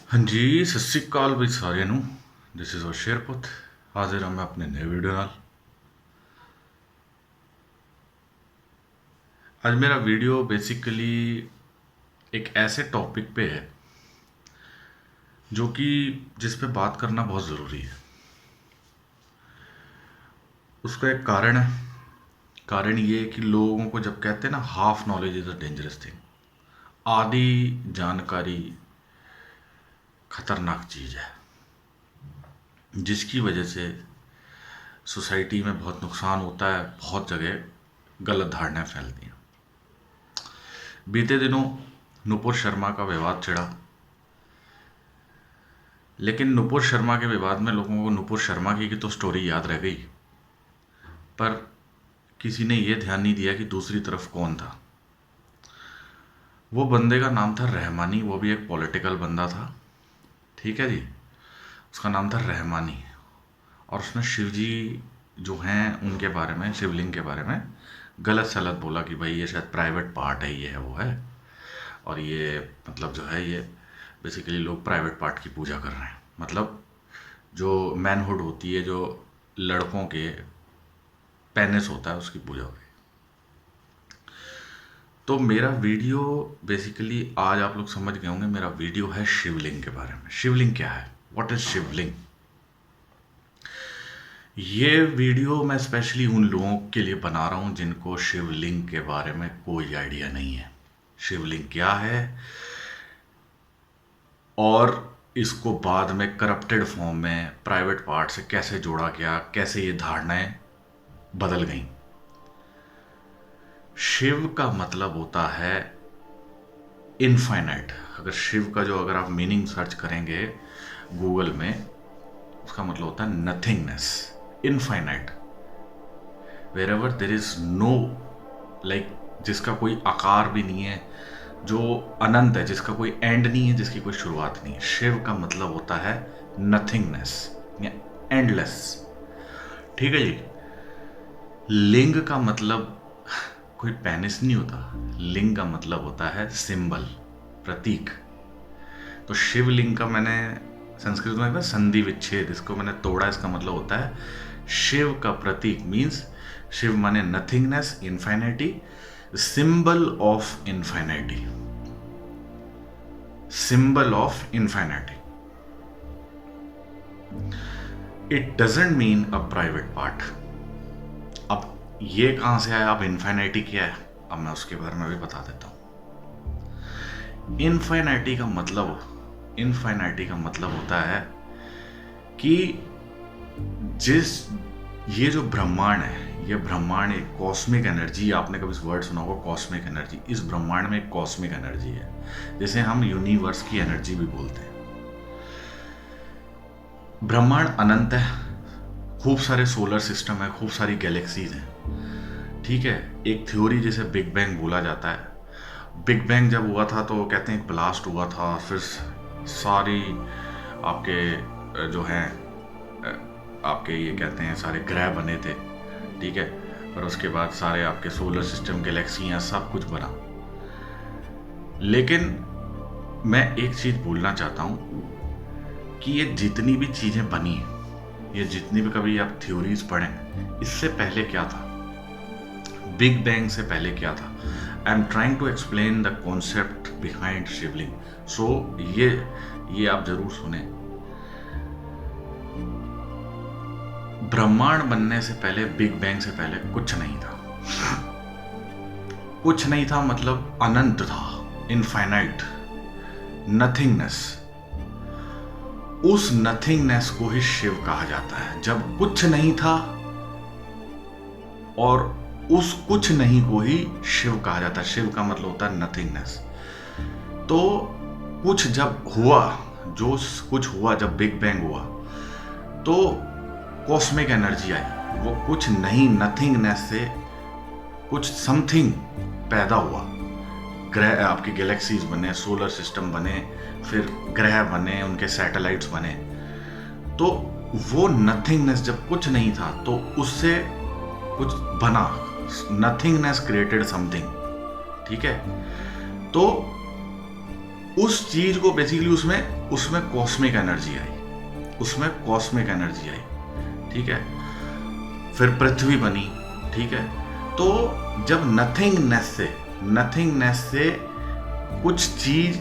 हाँ जी, सत श्री अकाल बई सारिਆਂ ਨੂੰ। दिस इज़ होशियार पुत। हाजिर हाँ मैं अपने नए वीडियो नाल। आज मेरा वीडियो बेसिकली एक ऐसे टॉपिक पे है जो कि जिस पे बात करना बहुत ज़रूरी है। उसका एक कारण है। कारण ये है कि लोगों को जब कहते हैं ना, half knowledge is a dangerous thing. आधी जानकारी खतरनाक चीज़ है, जिसकी वजह से सोसाइटी में बहुत नुकसान होता है। बहुत जगह गलत धारणाएं फैलती हैं। बीते दिनों नुपुर शर्मा का विवाद छिड़ा, लेकिन नुपुर शर्मा के विवाद में लोगों को नुपुर शर्मा की तो स्टोरी याद रह गई, पर किसी ने यह ध्यान नहीं दिया कि दूसरी तरफ कौन था। वो बंदे का नाम था रहमानी। वो भी एक पॉलिटिकल बंदा था, ठीक है जी। उसका नाम था रहमानी, और उसने शिवजी जो हैं उनके बारे में, शिवलिंग के बारे में गलत सलत बोला कि भाई ये शायद प्राइवेट पार्ट है, ये है वो है। और ये मतलब जो है, ये बेसिकली लोग प्राइवेट पार्ट की पूजा कर रहे हैं। मतलब जो मैनहुड होती है, जो लड़कों के पेनिस होता है, उसकी पूजा हो रही है। तो मेरा वीडियो बेसिकली आज आप लोग समझ गए होंगे, मेरा वीडियो है शिवलिंग के बारे में। शिवलिंग क्या है, व्हाट इज शिवलिंग। ये वीडियो मैं स्पेशली उन लोगों के लिए बना रहा हूँ जिनको शिवलिंग के बारे में कोई आइडिया नहीं है। शिवलिंग क्या है, और इसको बाद में करप्टेड फॉर्म में प्राइवेट पार्ट से कैसे जोड़ा गया, कैसे ये धारणाएं बदल गईं। शिव का मतलब होता है इनफाइनाइट। अगर शिव का अगर आप मीनिंग सर्च करेंगे गूगल में, उसका मतलब होता है nothingness, infinite. Wherever there is no, like जिसका कोई आकार भी नहीं है, जो अनंत है, जिसका कोई एंड नहीं है, जिसकी कोई शुरुआत नहीं है। शिव का मतलब होता है नथिंगनेस या एंडलेस, ठीक है जी। लिंग का मतलब कोई पेनिस नहीं होता। लिंग का मतलब होता है सिंबल, प्रतीक। तो शिवलिंग का मैंने संस्कृत में ना संधि विच्छेद, इसको मैंने तोड़ा। इसका मतलब होता है शिव का प्रतीक मीन्स, शिव माने nothingness, infinity, symbol of infinity, symbol of infinity. It doesn't mean a private part. अब ये कहां से आया, अब इनफाइनिटी क्या है, अब मैं उसके बारे में भी बता देता हूं। इनफाइनिटी का मतलब होता है कि ये जो ब्रह्मांड है, ये ब्रह्मांड एक कॉस्मिक एनर्जी। आपने कभी इस वर्ड सुना होगा, कॉस्मिक एनर्जी। इस ब्रह्मांड में एक कॉस्मिक एनर्जी है, जिसे हम यूनिवर्स की एनर्जी भी बोलते हैं। ब्रह्मांड अनंत है, खूब सारे सोलर सिस्टम है, खूब सारी गैलेक्सीज हैं, ठीक है। एक थ्योरी जिसे बिग बैंग बोला जाता है। बिग बैंग जब हुआ था तो कहते हैं एक ब्लास्ट हुआ था, फिर सारी आपके जो हैं आपके ये कहते हैं सारे ग्रह बने थे, ठीक है। और उसके बाद सारे आपके सोलर सिस्टम, गैलेक्सियाँ, सब कुछ बना। लेकिन मैं एक चीज़ बोलना चाहता हूँ कि ये जितनी भी चीज़ें बनी, ये जितनी भी कभी आप थ्योरीज पढ़ें, इससे पहले क्या था, बिग बैंग से पहले क्या था। I am trying to explain the concept behind Shivling. So ये आप जरूर सुने। ब्रह्मांड बनने से पहले, बिग बैंग से पहले कुछ नहीं था। कुछ नहीं था मतलब अनंत था, इनफाइनाइट, नथिंगनेस। उस नथिंगनेस को ही शिव कहा जाता है। जब कुछ नहीं था, और उस कुछ नहीं को ही शिव कहा जाता है। शिव का मतलब होता है नथिंगनेस। तो कुछ जब हुआ, जो कुछ हुआ, जब बिग बैंग हुआ, तो कॉस्मिक एनर्जी आई। वो कुछ नहीं, नथिंगनेस से कुछ समथिंग पैदा हुआ। ग्रह, आपकी गैलेक्सीज बने, सोलर सिस्टम बने, फिर ग्रह बने, उनके सैटेलाइट्स बने। तो वो नथिंगनेस, जब कुछ नहीं था तो उससे कुछ बना। नथिंगनेस क्रिएटेड समथिंग, ठीक है। तो उस चीज को बेसिकली उसमें कॉस्मिक एनर्जी आई, ठीक है। फिर पृथ्वी बनी, ठीक है। तो जब नथिंगनेस से कुछ चीज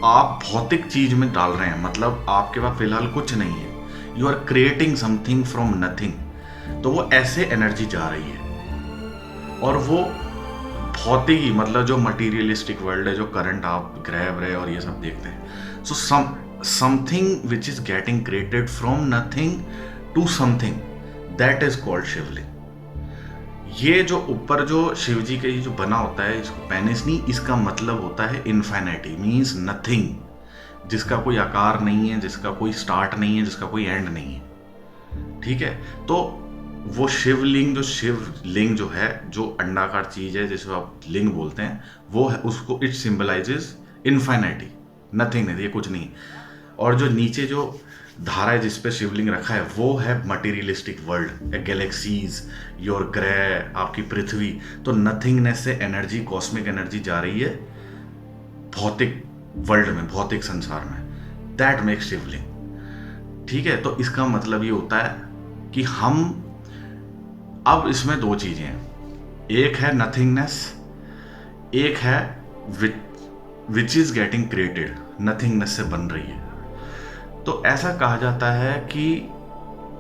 आप भौतिक चीज में डाल रहे हैं, मतलब आपके पास फिलहाल कुछ नहीं है, you are creating something from nothing, तो वो ऐसे एनर्जी जा रही है। और वो भौतिक ही, मतलब जो मटीरियलिस्टिक वर्ल्ड है, जो करंट आप ग्रह और ये सब देखते हैं, so something which is getting created from nothing to something, that is called Shivling. ये जो ऊपर जो शिव जी का ये जो बना होता है, इसको पेनिस नहीं, इसका मतलब होता है इन्फिनिटी, मीन्स नथिंग, जिसका कोई आकार नहीं है, जिसका कोई स्टार्ट नहीं है, जिसका कोई एंड नहीं है, ठीक है। तो वो शिवलिंग जो है, जो अंडाकार चीज है जिसको आप लिंग बोलते हैं, वो है, उसको इट सिंबलाइजेस इन्फिनिटी, नथिंग नहीं, ये कुछ नहीं। और जो नीचे जो धारा है जिस पे शिवलिंग रखा है, वो है मटेरियलिस्टिक वर्ल्ड, गैलेक्सीज, योर ग्रह, आपकी पृथ्वी। तो नथिंगनेस से एनर्जी, कॉस्मिक एनर्जी जा रही है भौतिक वर्ल्ड में, भौतिक संसार में, दैट मेक्स शिवलिंग, ठीक है। तो इसका मतलब ये होता है कि हम, अब इसमें दो चीजें हैं, एक है नथिंगनेस, एक है विच इज गेटिंग क्रिएटेड, नथिंगनेस से बन रही है। तो ऐसा कहा जाता है कि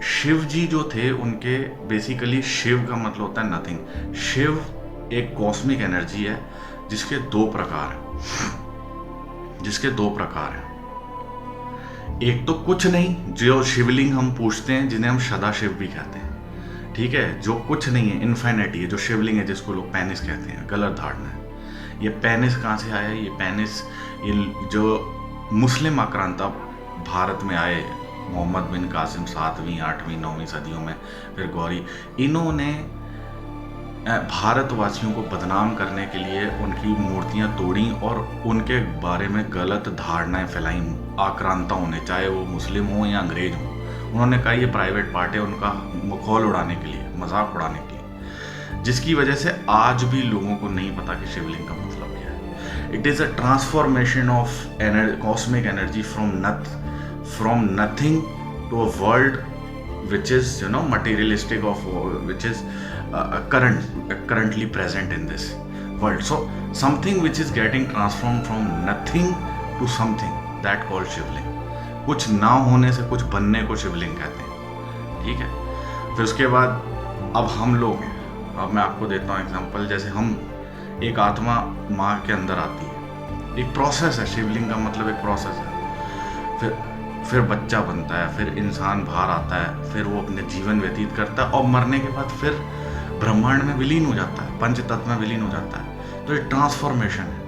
शिव जी जो थे, उनके बेसिकली शिव का मतलब होता है नथिंग। शिव एक कॉस्मिक एनर्जी है जिसके दो प्रकार हैं, एक तो कुछ नहीं, जो शिवलिंग हम पूछते हैं, जिन्हें हम सदाशिव भी कहते हैं, ठीक है, जो कुछ नहीं है, इन्फिनिटी है, जो शिवलिंग है, जिसको लोग पेनिस कहते हैं, गलत धारणा है। ये पेनिस कहाँ से आया? ये पेनिस, ये जो मुस्लिम आक्रांता भारत में आए, मोहम्मद बिन कासिम 7वीं 8वीं 9वीं सदियों में, फिर गौरी, इन्होंने भारतवासियों को बदनाम करने के लिए उनकी मूर्तियां तोड़ी और उनके बारे में गलत धारणाएं फैलाई आक्रांताओं ने, चाहे वो मुस्लिम हो या अंग्रेज हो। उन्होंने कहा ये प्राइवेट पार्ट है, उनका मखौल उड़ाने के लिए, मजाक उड़ाने के लिए, जिसकी वजह से आज भी लोगों को नहीं पता कि शिवलिंग का मतलब क्या है। It is a transformation of cosmic energy from nothing to a world which is materialistic, of which is currently present in this world. So something which is getting transformed from nothing to something, that called शिवलिंग। कुछ ना होने से कुछ बनने को शिवलिंग कहते हैं, ठीक है। फिर उसके बाद अब हम लोग, अब मैं आपको देता हूँ एग्जांपल, जैसे हम, एक आत्मा माँ के अंदर आती है, एक प्रोसेस है, शिवलिंग का मतलब एक प्रोसेस है। फिर बच्चा बनता है, फिर इंसान बाहर आता है, फिर वो अपने जीवन व्यतीत करता है और मरने के बाद फिर ब्रह्मांड में विलीन हो जाता है, पंच तत्व में विलीन हो जाता है। तो ये ट्रांसफॉर्मेशन है।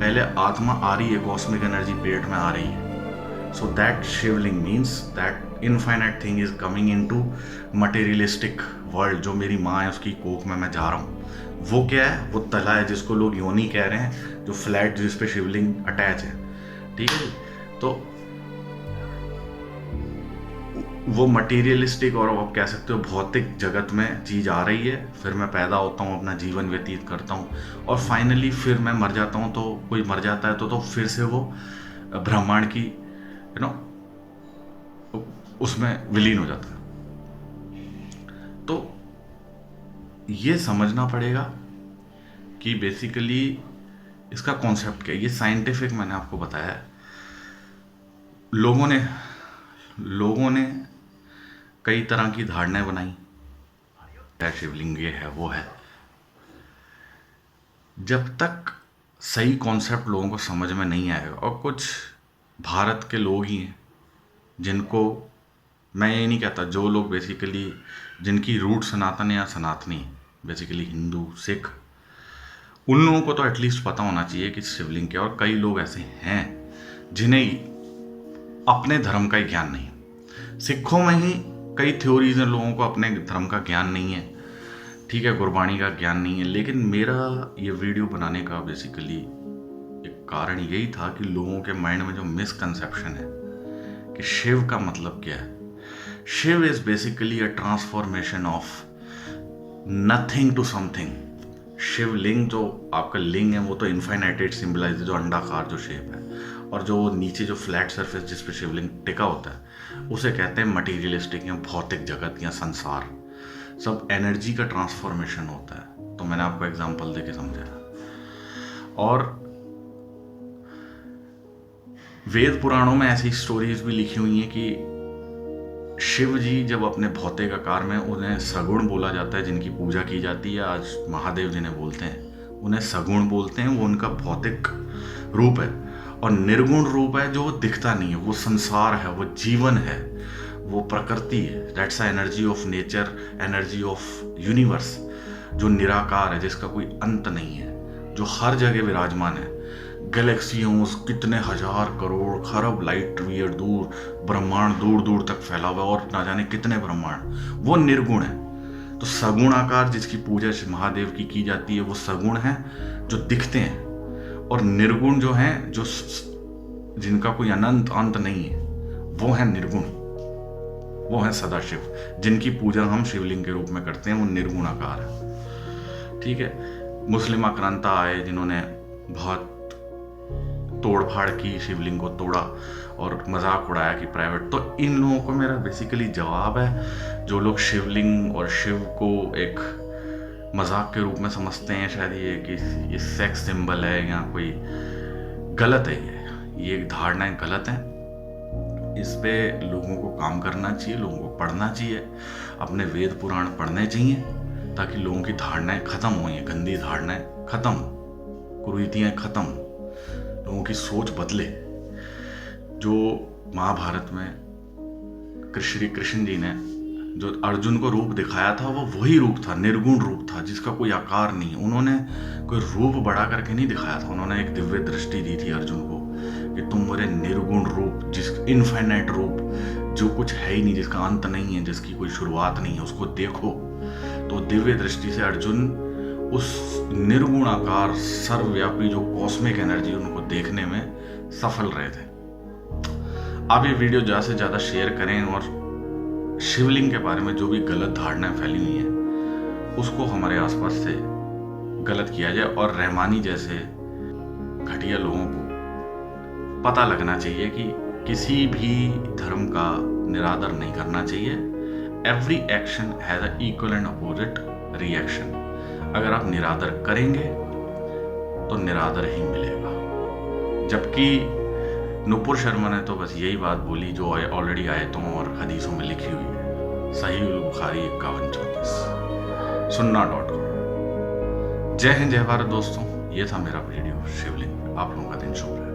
पहले आत्मा आ रही है, कॉस्मिक एनर्जी पेट में आ रही है, so that Shivling means that infinite thing is coming into materialistic world. जो मेरी माँ है उसकी कोख में मैं जा रहा हूँ, वो क्या है? वो तला है, जिसको लोग योनि कह रहे हैं, जो फ्लैट जिस पे शिवलिंग अटैच है, ठीक है। तो वो मटेरियलिस्टिक और आप कह सकते हो भौतिक जगत में चीज़ आ रही है, फिर मैं पैदा होता हूँ, अपना जीवन व्यतीत करता हूँ और फाइनली फिर मैं मर जाता हूँ। तो कोई मर जाता है तो फिर से वो ब्रह्मांड की उसमें विलीन हो जाता है। तो ये समझना पड़ेगा कि बेसिकली इसका कॉन्सेप्ट क्या है। ये साइंटिफिक मैंने आपको बताया है। लोगों ने कई तरह की धारणाएं बनाई, शिवलिंग ये है, वो है। जब तक सही कॉन्सेप्ट लोगों को समझ में नहीं आएगा, और कुछ भारत के लोग ही हैं जिनको, मैं ये नहीं कहता, जो लोग बेसिकली जिनकी रूट सनातन या सनातनी, बेसिकली हिंदू सिख, उन लोगों को तो एटलीस्ट पता होना चाहिए कि शिवलिंग क्या। और कई लोग ऐसे हैं जिन्हें अपने धर्म का ही ज्ञान नहीं। सिखों में ही कई थ्योरीज हैं, लोगों को अपने धर्म का ज्ञान नहीं है, ठीक है, गुरबाणी का ज्ञान नहीं है। लेकिन मेरा ये वीडियो बनाने का बेसिकली एक कारण यही था कि लोगों के माइंड में जो मिसकंसेप्शन है कि शिव का मतलब क्या है। Shiv is basically a transformation of nothing to something. Shivling जो आपका लिंग है वो तो इनफाइनाइटेड सिंबलाइज, जो अंडाकार जो शेप है, और जो नीचे जो फ्लैट सरफेस जिस पे शिवलिंग टिका होता है उसे कहते हैं मटीरियलिस्टिक या भौतिक जगत या संसार। सब एनर्जी का ट्रांसफॉर्मेशन होता है। तो मैंने आपको एग्जांपल देके समझाया। और वेद पुराणों में ऐसी स्टोरीज भी लिखी हुई हैं कि शिव जी जब अपने भौतिक आकार में, उन्हें सगुण बोला जाता है जिनकी पूजा की जाती है, आज महादेव जिन्हें बोलते हैं उन्हें सगुण बोलते हैं, वो उनका भौतिक रूप है। और निर्गुण रूप है जो दिखता नहीं है, वो संसार है, वो जीवन है, वो प्रकृति है। That's energy of nature, energy of universe, जो निराकार है, जिसका कोई अंत नहीं है, जो हर जगह विराजमान है। गैलेक्सियों, कितने हजार करोड़ खरब लाइट ईयर दूर ब्रह्मांड दूर दूर तक फैला हुआ और ना जाने कितने ब्रह्मांड, वो निर्गुण है। तो सगुण आकार जिसकी पूजा महादेव की जाती है वो सगुण है जो दिखते हैं, और निर्गुण जो हैं, जो जिनका कोई अनंत अंत नहीं है, वो है निर्गुण, वो है सदाशिव, जिनकी पूजा हम शिवलिंग के रूप में करते हैं, वो निर्गुण आकार है। ठीक है। मुस्लिम आक्रांता आए जिन्होंने बहुत तोड़फाड़ की, शिवलिंग को तोड़ा और मजाक उड़ाया कि प्राइवेट। तो इन लोगों को मेरा बेसिकली जवाब है, जो लोग शिवलिंग और शिव को एक मजाक के रूप में समझते हैं, शायद ये कि ये सेक्स सिंबल है या कोई, गलत है। ये धारणाएं गलत हैं। इस पे लोगों को काम करना चाहिए, लोगों को पढ़ना चाहिए, अपने वेद पुराण पढ़ने चाहिए, ताकि लोगों की धारणाएं खत्म हो, ये गंदी धारणाएं खत्म, कुरीतियां खत्म, लोगों की सोच बदले। जो महाभारत में श्री कृष्ण जी ने जो अर्जुन को रूप दिखाया था, वो वही रूप था, निर्गुण रूप था, जिसका कोई आकार नहीं। उन्होंने कोई रूप बड़ा करके नहीं दिखाया था, उन्होंने एक दिव्य दृष्टि दी थी अर्जुन को कि तुम मेरे निर्गुण रूप, जिस इनफाइनाइट रूप, जो कुछ है ही नहीं, जिसका अंत नहीं है, जिसकी कोई शुरुआत नहीं है, उसको देखो। तो दिव्य दृष्टि से अर्जुन उस निर्गुण आकार, सर्वव्यापी जो कॉस्मिक एनर्जी, उनको देखने में सफल रहे थे। आप ये वीडियो ज़्यादा से ज़्यादा शेयर करें और शिवलिंग के बारे में जो भी गलत धारणाएं फैली हुई हैं उसको हमारे आसपास से गलत किया जाए, और रहमानी जैसे घटिया लोगों को पता लगना चाहिए कि किसी भी धर्म का निरादर नहीं करना चाहिए। Every action has a equal and opposite reaction. अगर आप निरादर करेंगे तो निरादर ही मिलेगा। जबकि नुपुर शर्मा ने तो बस यही बात बोली जो ऑलरेडी आयतों और हदीसों में लिखी हुई है। सही बुखारी 5134 sunna.com। जय हिंद, जय भारत दोस्तों। ये था मेरा वीडियो शिवलिंग। आप लोगों का दिन शुभ रहे।